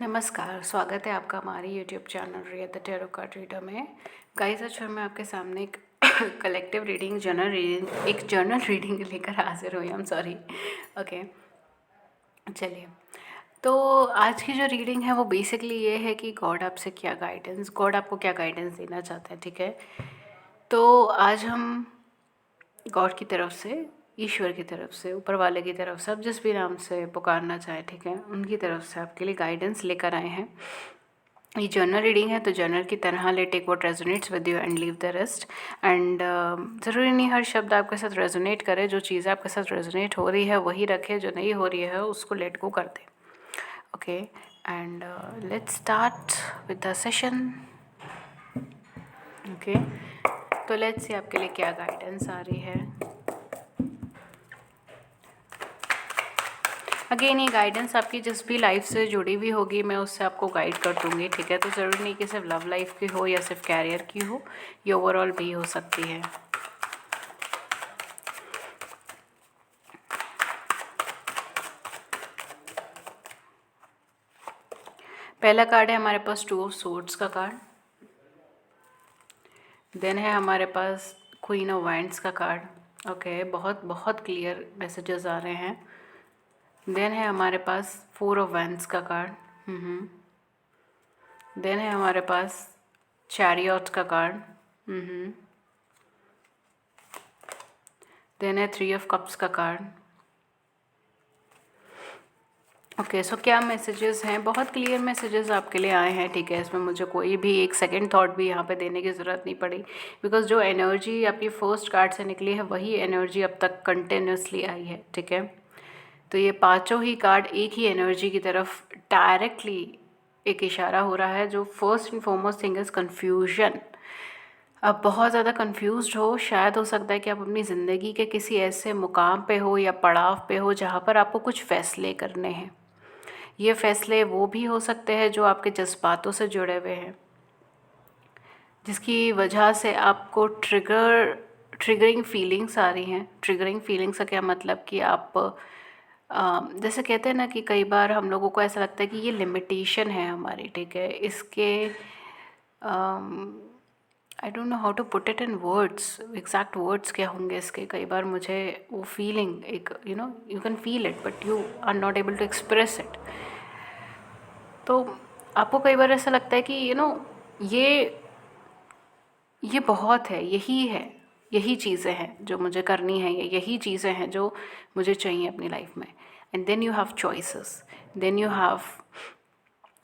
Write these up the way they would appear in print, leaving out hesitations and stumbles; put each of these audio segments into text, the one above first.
नमस्कार, स्वागत है आपका हमारे YouTube channel Riya the tarot card reader में। गाइस, आज मैं आपके सामने एक कलेक्टिव रीडिंग जर्नल रीडिंग लेकर हाजिर हुई। I'm sorry. ओके, चलिए। तो आज की जो रीडिंग है वो बेसिकली ये है कि गॉड आपको क्या गाइडेंस देना चाहता है, ठीक है। तो आज हम गॉड की तरफ से, ईश्वर की तरफ से, ऊपर वाले की तरफ से, आप जिस भी नाम से पुकारना चाहें, ठीक है, उनकी तरफ से आपके लिए गाइडेंस लेकर आए हैं। ये जर्नल रीडिंग है तो जर्नल की तरह ले, take what resonates with you and leave the rest. And ज़रूरी नहीं हर शब्द आपके साथ रेजोनेट करे। जो चीज़ आपके साथ रेजोनेट हो रही है वही रखे, जो नहीं हो रही है उसको लेट गो कर दे। Okay, and let's start with the session. Okay, तो लेट्स सी आपके लिए क्या गाइडेंस आ रही है। अगेन, ये गाइडेंस आपकी जिस भी लाइफ से जुड़ी हुई होगी मैं उससे आपको गाइड कर दूँगी, ठीक है। तो ज़रूरी नहीं कि सिर्फ लव लाइफ की हो या सिर्फ कैरियर की हो, ये ओवरऑल भी हो सकती है। पहला कार्ड है हमारे पास 2 ऑफ सोर्ड्स का कार्ड। देन है हमारे पास क्वीन ऑफ वाइंड्स का कार्ड। ओके, बहुत बहुत क्लियर मैसेजेस आ रहे हैं। देन है हमारे पास 4 ऑफ वैंड्स का कार्ड। देन है हमारे पास चैरियट का कार्ड। देन है 3 ऑफ कप्स का कार्ड। ओके, सो क्या मैसेजेस हैं? बहुत क्लियर मैसेजेस आपके लिए आए हैं, ठीक है। इसमें मुझे कोई भी एक सेकंड थॉट भी यहाँ पे देने की ज़रूरत नहीं पड़ी, बिकॉज जो एनर्जी आपकी फर्स्ट कार्ड से निकली है वही एनर्जी अब तक कंटिन्यूसली आई है, ठीक है। तो ये पांचों ही कार्ड एक ही एनर्जी की तरफ डायरेक्टली एक इशारा हो रहा है, जो first and foremost thing is confusion. आप बहुत ज़्यादा कंफ्यूज्ड हो, शायद हो सकता है कि आप अपनी ज़िंदगी के किसी ऐसे मुकाम पे हो या पड़ाव पे हो जहाँ पर आपको कुछ फ़ैसले करने हैं। ये फ़ैसले वो भी हो सकते हैं जो आपके जज्बातों से जुड़े हुए हैं, जिसकी वजह से आपको ट्रिगरिंग फीलिंग्स आ रही हैं। ट्रिगरिंग फीलिंग्स का क्या मतलब कि आप जैसे कहते हैं ना कि कई बार हम लोगों को ऐसा लगता है कि ये लिमिटेशन है हमारी, ठीक है। इसके I don't know how to put it in words, exact words क्या होंगे इसके। कई बार मुझे वो फीलिंग एक you can feel it but you are not able to express it. तो आपको कई बार ऐसा लगता है कि ये ये बहुत है, यही चीज़ें हैं जो मुझे करनी है, यही चीज़ें हैं जो मुझे चाहिए अपनी लाइफ में। And then you have choices, then you have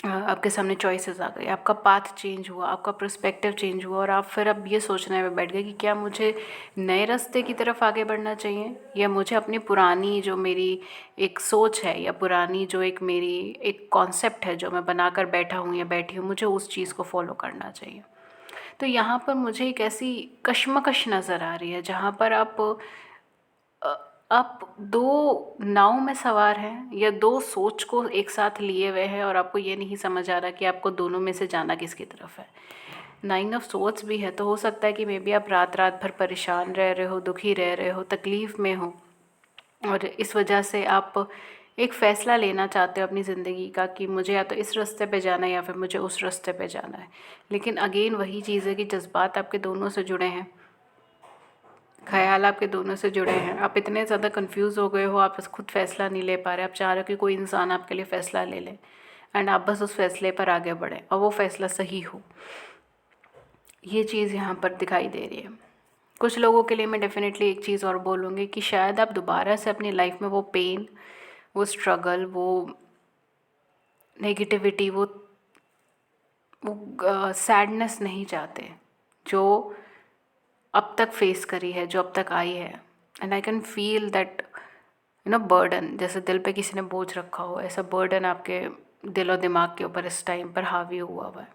आपके सामने चॉइसेस आ गए, आपका पाथ चेंज हुआ, आपका पर्सपेक्टिव चेंज हुआ, और आप फिर अब ये सोचने में बैठ गए कि क्या मुझे नए रास्ते की तरफ आगे बढ़ना चाहिए, या मुझे अपनी पुरानी जो मेरी एक सोच है, या पुरानी जो एक मेरी एक कॉन्सेप्ट है जो मैं बनाकर बैठा हूँ या बैठी हूँ, मुझे उस चीज़ को फॉलो करना चाहिए। तो यहाँ पर मुझे एक ऐसी कश्मकश नज़र आ रही है जहाँ पर आप दो नाव में सवार हैं, या दो सोच को एक साथ लिए हुए हैं, और आपको ये नहीं समझ आ रहा कि आपको दोनों में से जाना किसकी तरफ है। 9 ऑफ सोर्ड्स भी है, तो हो सकता है कि मे बी आप रात रात भर परेशान रह रहे हो, दुखी रह रहे हो, तकलीफ़ में हो, और इस वजह से आप एक फ़ैसला लेना चाहते हो अपनी ज़िंदगी का कि मुझे या तो इस रास्ते पे जाना है या फिर मुझे उस रास्ते पे जाना है। लेकिन अगेन वही चीज़ है कि जज़्बात आपके दोनों से जुड़े हैं, ख़याल आपके दोनों से जुड़े हैं। आप इतने ज़्यादा कंफ्यूज हो गए हो, आप बस खुद फ़ैसला नहीं ले पा रहे। आप चाह रहे हो कि कोई इंसान आपके लिए फ़ैसला ले ले, एंड आप बस उस फ़ैसले पर आगे बढ़ें और वो फ़ैसला सही हो। ये चीज़ यहाँ पर दिखाई दे रही है। कुछ लोगों के लिए मैं डेफ़िनेटली एक चीज़ और बोलूँगी कि शायद आप दोबारा से अपनी लाइफ में वो पेन, वो स्ट्रगल, वो नेगेटिविटी, वो सैडनेस नहीं चाहते जो अब तक फेस करी है, जो अब तक आई है। And I can feel that burden, जैसे दिल पे किसी ने बोझ रखा हो, ऐसा बर्डन आपके दिल और दिमाग के ऊपर इस टाइम पर हावी हुआ हुआ है।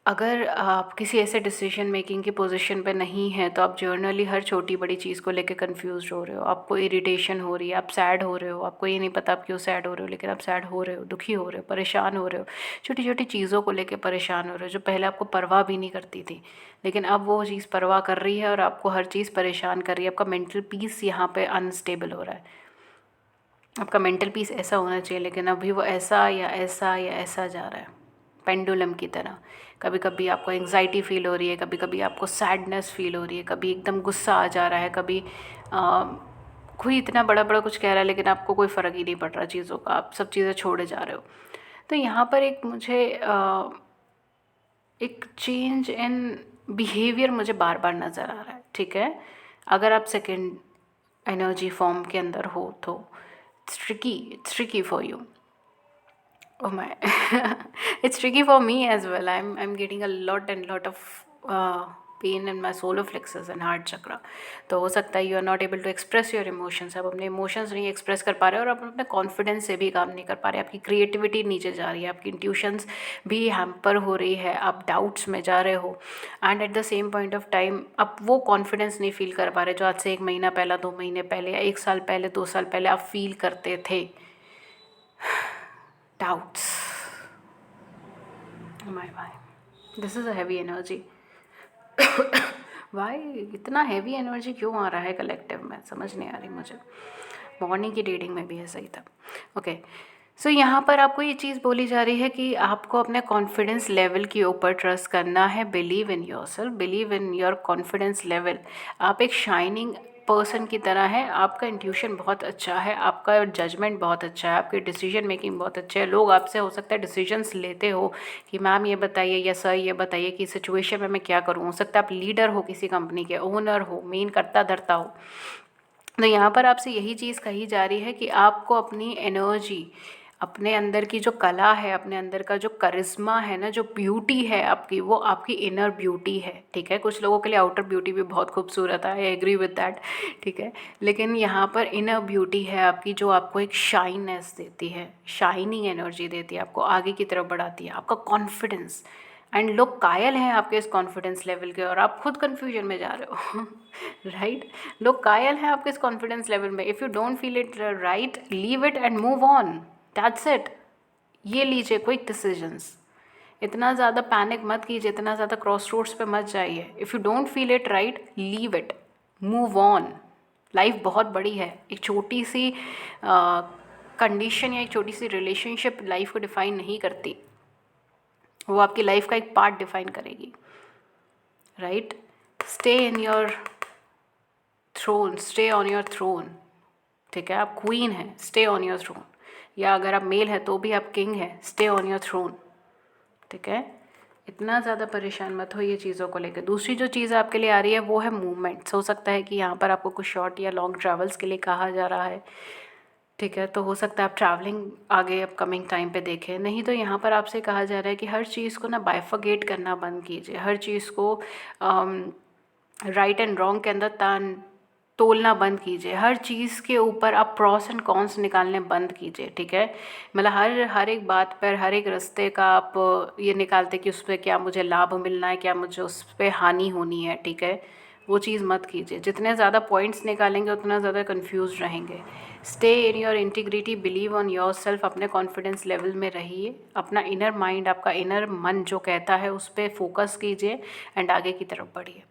अगर आप किसी ऐसे डिसीजन मेकिंग की पोजीशन पे नहीं हैं, तो आप जर्नली हर छोटी बड़ी चीज़ को लेके कंफ्यूज हो रहे हो, आपको इरिटेशन हो रही है, आप सैड हो रहे हो, आपको ये नहीं पता आप क्यों सैड हो रहे हो, लेकिन आप सैड हो रहे हो, दुखी हो रहे हो, परेशान हो रहे हो, छोटी छोटी चीज़ों को लेके परेशान हो रहे हो जो पहले आपको परवाह भी नहीं करती थी, लेकिन अब वो चीज़ परवाह कर रही है और आपको हर चीज़ परेशान कर रही है। आपका मेंटल पीस यहाँ पे अनस्टेबल हो रहा है। आपका मेंटल पीस ऐसा होना चाहिए, लेकिन अभी वो ऐसा या ऐसा या ऐसा जा रहा है, पेंडुलम की तरह। कभी कभी आपको एंग्जाइटी फील हो रही है, कभी कभी आपको सैडनेस फील हो रही है, कभी एकदम गुस्सा आ जा रहा है, कभी कोई इतना बड़ा बड़ा कुछ कह रहा है लेकिन आपको कोई फ़र्क ही नहीं पड़ रहा चीज़ों का, आप सब चीज़ें छोड़े जा रहे हो। तो यहाँ पर एक मुझे एक चेंज इन बिहेवियर मुझे बार बार नज़र आ रहा है, ठीक है। अगर आप सेकंड एनर्जी फॉर्म के अंदर हो तो it's tricky for you. Oh my, it's tricky for me as well. I'm getting a lot and lot of pain in my solar plexus and heart chakra. तो हो सकता है you are not able to express your emotions, आप अपने emotions नहीं express कर पा रहे हो, और आप अपने कॉन्फिडेंस से भी काम नहीं कर पा रहे, आपकी क्रिएटिविटी नीचे जा रही है, आपकी इंट्यूशंस भी हैम्पर हो रही है, आप डाउट्स में जा रहे हो, and at the same point of time आप वो कॉन्फिडेंस नहीं फील कर पा रहे जो आज से 1 महीना पहले, 2 महीने पहले या 1 साल पहले, 2 साल पहले आप फील करते थे। Doubts. My. This is a heavy energy. Why इतना हैवी एनर्जी क्यों आ रहा है कलेक्टिव में, समझ नहीं आ रही मुझे। मॉर्निंग की रीडिंग में भी ऐसा ही था। ओके, सो यहाँ पर आपको ये चीज़ बोली जा रही है कि आपको अपने कॉन्फिडेंस लेवल के ऊपर ट्रस्ट करना है। Believe in yourself, believe in your confidence level. आप एक शाइनिंग पर्सन की तरह है, आपका इंट्यूशन बहुत अच्छा है, आपका जजमेंट बहुत अच्छा है, आपकी डिसीजन मेकिंग बहुत अच्छा है। लोग आपसे हो सकता है डिसीजंस लेते हो कि मैम ये बताइए या सर ये बताइए कि सिचुएशन में मैं क्या करूँ। हो सकता है आप लीडर हो, किसी कंपनी के ओनर हो, मेन करता धरता हो। तो यहाँ पर आपसे यही चीज़ कही जा रही है कि आपको अपनी एनर्जी, अपने अंदर की जो कला है, अपने अंदर का जो करिश्मा है ना, जो ब्यूटी है आपकी, वो आपकी इनर ब्यूटी है, ठीक है। कुछ लोगों के लिए आउटर ब्यूटी भी बहुत खूबसूरत है, आई एग्री विद दैट, ठीक है। लेकिन यहाँ पर इनर ब्यूटी है आपकी, जो आपको एक शाइननेस देती है, शाइनिंग एनर्जी देती है, आपको आगे की तरफ बढ़ाती है, आपका कॉन्फिडेंस। एंड लोग कायल हैं आपके इस कॉन्फिडेंस लेवल के, और आप खुद कन्फ्यूजन में जा रहे हो राइट। लोग कायल हैं आपके इस कॉन्फिडेंस लेवल में। If you don't feel it right, leave it and move on, that's it. ये लीजिए क्विक डिसीजंस। इतना ज़्यादा पैनिक मत कीजिए, इतना ज़्यादा क्रॉस रोड्स पे मत जाइए। If you don't feel it right, leave it, move on. Life बहुत बड़ी है, एक छोटी सी कंडीशन या एक छोटी सी रिलेशनशिप लाइफ को डिफ़ाइन नहीं करती, वो आपकी लाइफ का एक पार्ट डिफ़ाइन करेगी, right. Stay in your throne, stay on your throne, ठीक है। आप क्वीन हैं, स्टे ऑन योर थ्रोन, या अगर आप मेल हैं तो भी आप किंग हैं, स्टे ऑन योर थ्रोन, ठीक है। इतना ज़्यादा परेशान मत हो ये चीज़ों को लेकर। दूसरी जो चीज़ आपके लिए आ रही है वो है मूवमेंट्स। हो सकता है कि यहाँ पर आपको कुछ शॉर्ट या लॉन्ग ट्रैवल्स के लिए कहा जा रहा है, ठीक है। तो हो सकता है आप ट्रैवलिंग आगे अपकमिंग टाइम पे देखें। नहीं तो यहाँ पर आपसे कहा जा रहा है कि हर चीज़ को ना बाइफर्गेट करना बंद कीजिए, हर चीज़ को राइट एंड रॉन्ग के अंदर तोलना बंद कीजिए, हर चीज़ के ऊपर आप प्रॉस एंड कॉन्स निकालने बंद कीजिए, ठीक है। मतलब हर एक बात पर, हर एक रास्ते का आप ये निकालते कि उस पर क्या मुझे लाभ मिलना है, क्या मुझे उस पर हानि होनी है, ठीक है। वो चीज़ मत कीजिए। जितने ज़्यादा पॉइंट्स निकालेंगे उतना ज़्यादा कंफ्यूज रहेंगे। Stay in your integrity, believe on your self, अपने कॉन्फिडेंस लेवल में रहिए, अपना इनर माइंड, आपका इनर मन जो कहता है उस पर फोकस कीजिए एंड आगे की तरफ बढ़िए।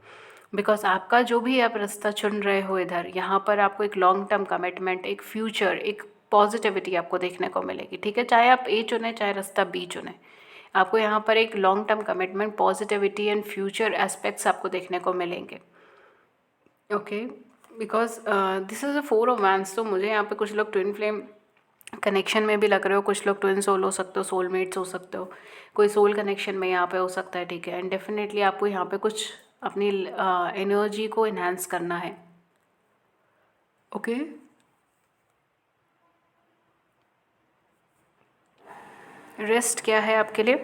बिकॉज आपका जो भी आप रास्ता चुन रहे हो इधर, यहाँ पर आपको एक लॉन्ग टर्म कमिटमेंट, एक फ्यूचर, एक पॉजिटिविटी आपको देखने को मिलेगी, ठीक है। चाहे आप ए चुने, चाहे रास्ता बी चुने, आपको यहाँ पर एक long term commitment, positivity and future aspects आपको देखने को मिलेंगे, okay. Because this is a 4 of wands. तो मुझे यहाँ पे कुछ लोग ट्विन फ्लेम कनेक्शन में भी लग रहे हो, कुछ लोग ट्विन सोल हो सकते हो, सोलमेट्स हो सकते हो, कोई सोल कनेक्शन में यहाँ पे हो सकता है, ठीक है। एंड डेफिनेटली आपको यहाँ पे कुछ अपनी एनर्जी को इन्हांस करना है, ओके। रेस्ट क्या है आपके लिए?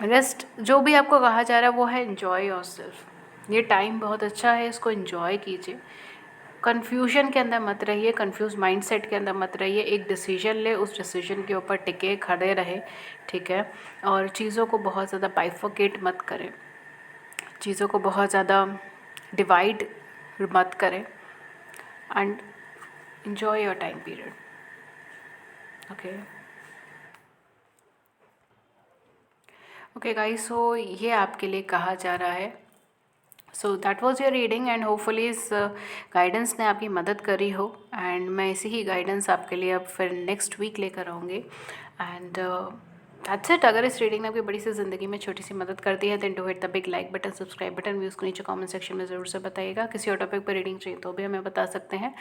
रेस्ट जो भी आपको कहा जा रहा है वो है एन्जॉय योरसेल्फ। ये टाइम बहुत अच्छा है, इसको एन्जॉय कीजिए। कन्फ्यूजन के अंदर मत रहिए, कन्फ्यूज माइंडसेट के अंदर मत रहिए। एक डिसीजन ले, उस डिसीजन के ऊपर टिके खड़े रहे, ठीक है। और चीज़ों को बहुत ज़्यादा बाइफोकेट मत करें, चीज़ों को बहुत ज़्यादा डिवाइड मत करें, and enjoy your time period, okay। Okay guys, so ये आपके लिए कहा जा रहा है। So that was your reading and hopefully इस गाइडेंस ने आपकी मदद करी हो, एंड मैं इसी ही गाइडेंस आपके लिए अब फिर नेक्स्ट वीक लेकर आऊँगी। And that's it. अगर इस रीडिंग ने आपकी बड़ी सी ज़िंदगी में छोटी सी मदद कर दी है then do hit the big like button, subscribe button भी उसको नीचे कमेंट सेक्शन में ज़रूर से बताइएगा। किसी और टॉपिक पर रीडिंग चाहिए तो भी हमें बता सकते हैं।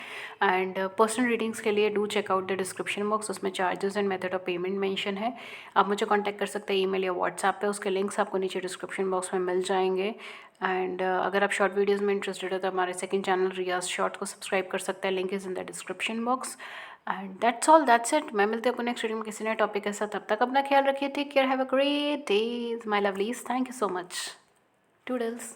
एंड पर्सनल रीडिंग्स के लिए do check out the description box, उसमें charges and method of payment mention है। आप मुझे कांटेक्ट कर सकते हैं ईमेल या व्हाट्सएप पे, उसके लिंक्स आपको नीचे डिस्क्रिप्शन बॉक्स में मिल जाएंगे। एंड अगर आप शॉर्ट वीडियोज़ में इंटरेस्टेड हो तो हमारे सेकंड चैनल रियाज शॉर्ट को सब्सक्राइब कर सकते हैं, link is in the description box. And that's all, that's it. मैं मिलती हूँ आपको नेक्स्ट वीडियो में किसी नए टॉपिक के साथ। तब तक अपना ख्याल रखिए। Take care, have a great day my lovelies. Thank you so much. Toodles.